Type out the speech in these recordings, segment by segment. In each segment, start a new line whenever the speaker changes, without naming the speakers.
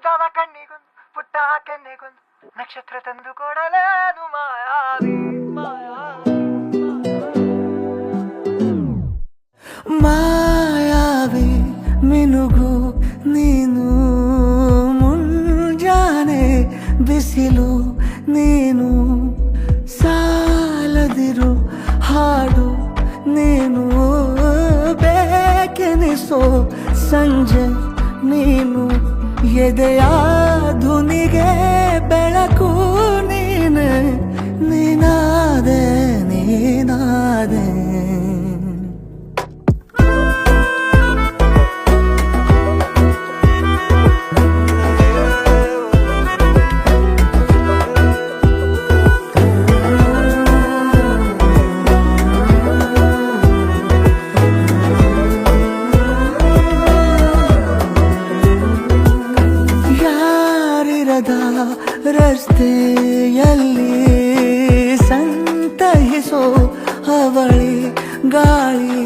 ಮುದವ ಕಣ್ಣಿಗೊಂದು ಪುಟ್ಟ ಕೆನ್ನೆಗೊಂದು ನಕ್ಷತ್ರ ತಂದು ಕೊಡಲೇನು ಮಾಯಾವಿ ಮಾಯಾವಿ ಮಿನುಗು ನೀನು ಮುಂಜಾನೆ ಬಿಸಿಲು ನೀನು ಸಾಲದಿರು ಹಾಡು ನೀನು ಬೇಕೆನಿಸೋ ಸಂಜೆ ನೀನು ಎದೆಯ ಧುನಿಗೆ ಬೆಳಕು ನೀನೆ ನೀನಾದೆ ನೀನಾದೆ ರಸ್ತೆಯಲ್ಲಿ ಸಂತಹಿಸೋ ಅವಳಿ ಗಾಳಿ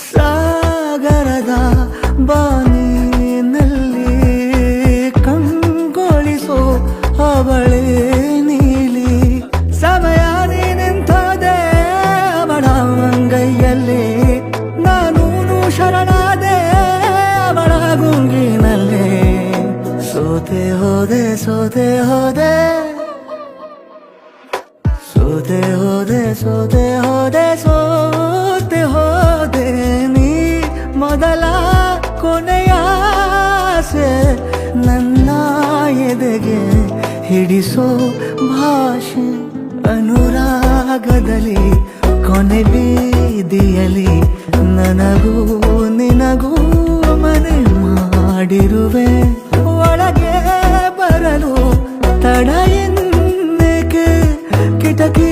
ಸಾಗರದ ಬಾನಿನಲ್ಲಿ ಕಂಗೊಳಿಸೋ ಅವಳಿ ನೀಲಿ ಸಮಯ ನಿಂತದೆ ಅವಳ ಅಂಗೈಯಲ್ಲಿ ನಾನು ಶರಣಾದೆ ಅವಳ ಗುಂಗಿನಲ್ಲಿ ಸೋತೆ ಹೋದೆ ಸೋತೆ ಹೋದೆ ಸೋತೆ ಹೋದೆ ಸೋತೆ ಹೋದೆ ಸೋತೆ ಹೋದೆ ನೀ ಮೊದಲ ಕೊನೆಯ ಆಸೆ ನನ್ನ ಎದೆಗೆ ಹಿಡಿಸೋ ಭಾಷೆ ಅನುರಾಗದಲ್ಲಿ ಕೊನೆ ಬೀದಿಯಲ್ಲಿ ನನಗೂ ನಿನಗೂ ಮನೆ ಮಾಡಿರುವೆ ಒಳಗೆ ಬರಲು ತಡ ಎನ್ನಕ್ಕೆ ಕಿಟಕಿ